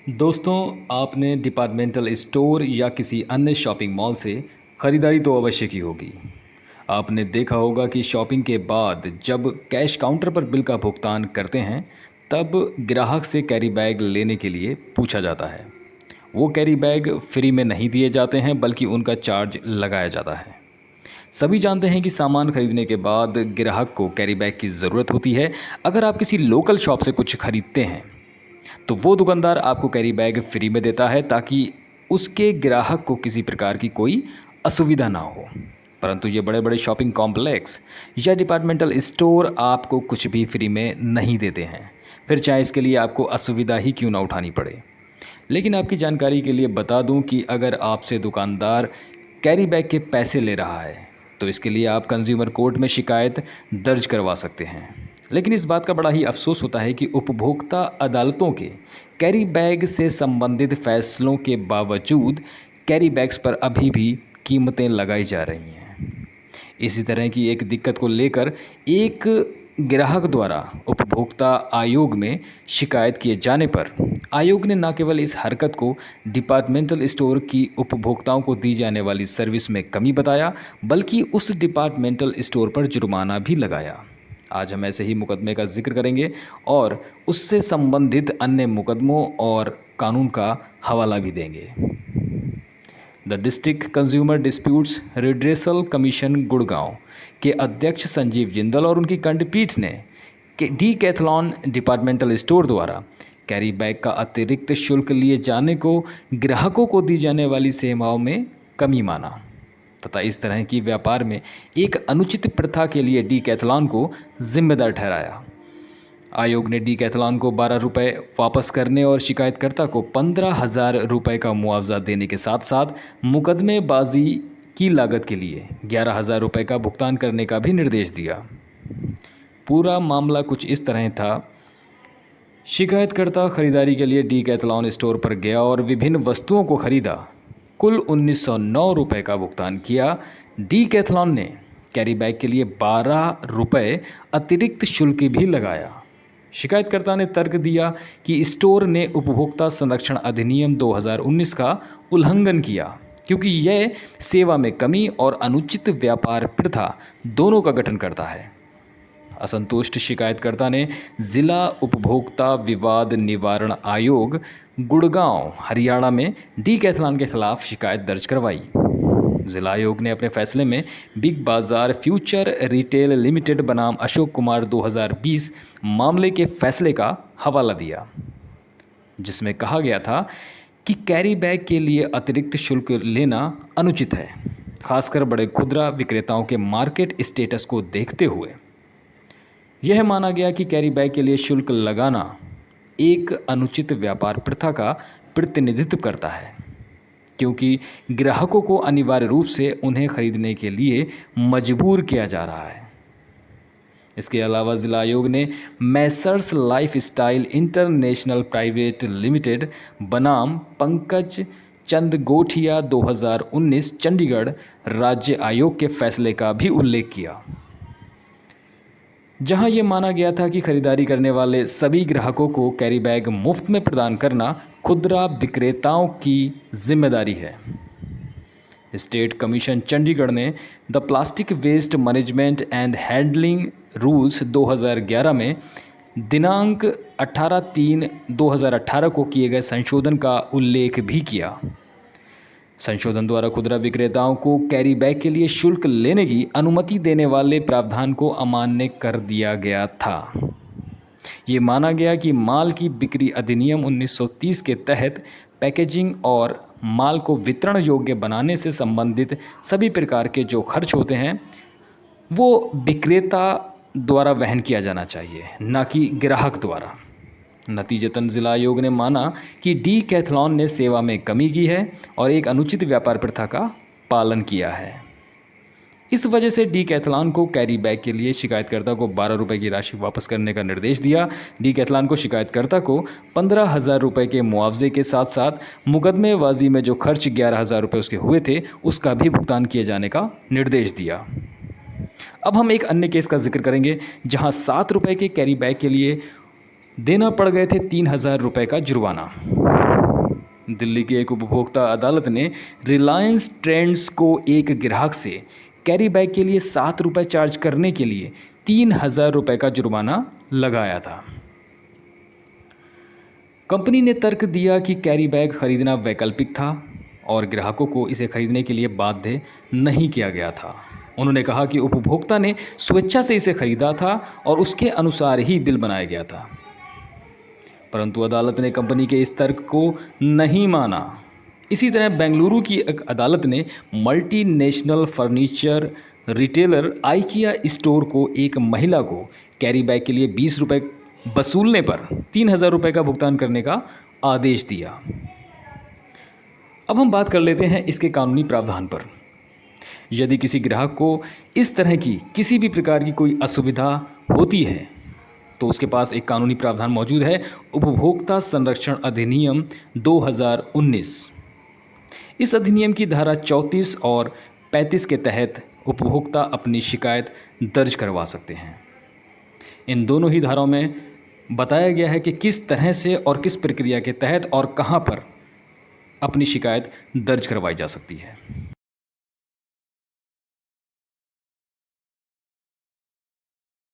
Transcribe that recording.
दोस्तों, आपने departmental store या किसी अन्य शॉपिंग मॉल से ख़रीदारी तो अवश्य की होगी। आपने देखा होगा कि शॉपिंग के बाद जब कैश काउंटर पर बिल का भुगतान करते हैं, तब ग्राहक से कैरी बैग लेने के लिए पूछा जाता है। वो कैरी बैग फ्री में नहीं दिए जाते हैं, बल्कि उनका चार्ज लगाया जाता है। सभी जानते हैं कि सामान खरीदने के बाद ग्राहक को कैरी बैग की ज़रूरत होती है। अगर आप किसी लोकल शॉप से कुछ खरीदते हैं, तो वो दुकानदार आपको कैरी बैग फ्री में देता है, ताकि उसके ग्राहक को किसी प्रकार की कोई असुविधा ना हो। परंतु ये बड़े बड़े शॉपिंग कॉम्प्लेक्स या डिपार्टमेंटल स्टोर आपको कुछ भी फ्री में नहीं देते हैं, फिर चाहे इसके लिए आपको असुविधा ही क्यों ना उठानी पड़े। लेकिन आपकी जानकारी के लिए बता दूं कि अगर आपसे दुकानदार कैरी बैग के पैसे ले रहा है, तो इसके लिए आप कंज्यूमर कोर्ट में शिकायत दर्ज करवा सकते हैं। लेकिन इस बात का बड़ा ही अफसोस होता है कि उपभोक्ता अदालतों के कैरी बैग से संबंधित फैसलों के बावजूद कैरी बैग्स पर अभी भी कीमतें लगाई जा रही हैं। इसी तरह की एक दिक्कत को लेकर एक ग्राहक द्वारा उपभोक्ता आयोग में शिकायत किए जाने पर आयोग ने न केवल इस हरकत को डिपार्टमेंटल स्टोर की उपभोक्ताओं को दी जाने वाली सर्विस में कमी बताया, बल्कि उस डिपार्टमेंटल स्टोर पर जुर्माना भी लगाया। आज हम ऐसे ही मुकदमे का जिक्र करेंगे और उससे संबंधित अन्य मुकदमों और कानून का हवाला भी देंगे। The district consumer disputes redressal commission Gurgaon के अध्यक्ष संजीव जिंदल और उनकी खंडपीठ ने डीकैथलॉन डिपार्टमेंटल स्टोर द्वारा कैरी बैग का अतिरिक्त शुल्क लिए जाने को ग्राहकों को दी जाने वाली सेवाओं में कमी माना तथा इस तरह की व्यापार में एक अनुचित प्रथा के लिए डीकैथलॉन को जिम्मेदार ठहराया। आयोग ने डीकैथलॉन को 12 रुपये वापस करने और शिकायतकर्ता को 15,000 रुपये का मुआवजा देने के साथ साथ मुकदमेबाजी की लागत के लिए 11,000 रुपये का भुगतान करने का भी निर्देश दिया। पूरा मामला कुछ इस तरह था। शिकायतकर्ता खरीदारी के लिए डीकैथलॉन स्टोर पर गया और विभिन्न वस्तुओं को खरीदा। कुल 1909 रुपये का भुगतान किया। डीकैथलॉन ने कैरी बैग के लिए 12 रुपये अतिरिक्त शुल्क भी लगाया। शिकायतकर्ता ने तर्क दिया कि स्टोर ने उपभोक्ता संरक्षण अधिनियम 2019 का उल्लंघन किया, क्योंकि यह सेवा में कमी और अनुचित व्यापार प्रथा दोनों का गठन करता है। असंतुष्ट शिकायतकर्ता ने जिला उपभोक्ता विवाद निवारण आयोग गुड़गांव हरियाणा में डीकैथलॉन के खिलाफ शिकायत दर्ज करवाई। जिला आयोग ने अपने फैसले में बिग बाज़ार फ्यूचर रिटेल लिमिटेड बनाम अशोक कुमार 2020 मामले के फैसले का हवाला दिया, जिसमें कहा गया था कि कैरी बैग के लिए अतिरिक्त शुल्क लेना अनुचित है, खासकर बड़े खुदरा विक्रेताओं के मार्केट स्टेटस को देखते हुए। यह माना गया कि कैरी बैग के लिए शुल्क लगाना एक अनुचित व्यापार प्रथा का प्रतिनिधित्व करता है, क्योंकि ग्राहकों को अनिवार्य रूप से उन्हें खरीदने के लिए मजबूर किया जा रहा है। इसके अलावा जिला आयोग ने Messrs lifestyle international private limited बनाम पंकज चंद गोठिया 2019 चंडीगढ़ राज्य आयोग के फैसले का भी उल्लेख किया, जहां ये माना गया था कि खरीदारी करने वाले सभी ग्राहकों को कैरी बैग मुफ्त में प्रदान करना खुदरा विक्रेताओं की जिम्मेदारी है। स्टेट कमीशन चंडीगढ़ ने the plastic waste management and handling rules 2011 में दिनांक 18/3/2018 को किए गए संशोधन का उल्लेख भी किया। संशोधन द्वारा खुदरा विक्रेताओं को कैरी बैग के लिए शुल्क लेने की अनुमति देने वाले प्रावधान को अमान्य कर दिया गया था। ये माना गया कि माल की बिक्री अधिनियम 1930 के तहत पैकेजिंग और माल को वितरण योग्य बनाने से संबंधित सभी प्रकार के जो खर्च होते हैं, वो विक्रेता द्वारा वहन किया जाना चाहिए, न कि ग्राहक द्वारा। नतीजतन जिला आयोग ने माना कि डीकैथलॉन ने सेवा में कमी की है और एक अनुचित व्यापार प्रथा का पालन किया है। इस वजह से डीकैथलॉन को कैरी बैग के लिए शिकायतकर्ता को 12 रुपये की राशि वापस करने का निर्देश दिया। डीकैथलॉन को शिकायतकर्ता को 15,000 रुपये के मुआवजे के साथ साथ मुकदमेबाजी में जो खर्च 11,000 रुपये उसके हुए थे, उसका भी भुगतान किए जाने का निर्देश दिया। अब हम एक अन्य केस का जिक्र करेंगे, जहां 7 रुपये के कैरी बैग के लिए देना पड़ गए थे 3,000 रुपये का जुर्माना। दिल्ली की एक उपभोक्ता अदालत ने रिलायंस ट्रेंड्स को एक ग्राहक से कैरी बैग के लिए 7 रुपये चार्ज करने के लिए 3,000 रुपये का जुर्माना लगाया था। कंपनी ने तर्क दिया कि कैरी बैग खरीदना वैकल्पिक था और ग्राहकों को इसे खरीदने के लिए बाध्य नहीं किया गया था। उन्होंने कहा कि उपभोक्ता ने स्वेच्छा से इसे खरीदा था और उसके अनुसार ही बिल बनाया गया था। परंतु अदालत ने कंपनी के इस तर्क को नहीं माना। इसी तरह बेंगलुरु की एक अदालत ने multinational furniture retailer IKEA store को एक महिला को कैरी बैग के लिए 20 रुपये वसूलने पर 3,000 रुपये का भुगतान करने का आदेश दिया। अब हम बात कर लेते हैं इसके कानूनी प्रावधान पर। यदि किसी ग्राहक को इस तरह की किसी भी प्रकार की कोई असुविधा होती है तो उसके पास एक कानूनी प्रावधान मौजूद है, उपभोक्ता संरक्षण अधिनियम 2019। इस अधिनियम की धारा 34 और 35 के तहत उपभोक्ता अपनी शिकायत दर्ज करवा सकते हैं। इन दोनों ही धाराओं में बताया गया है कि किस तरह से और किस प्रक्रिया के तहत और कहां पर अपनी शिकायत दर्ज करवाई जा सकती है।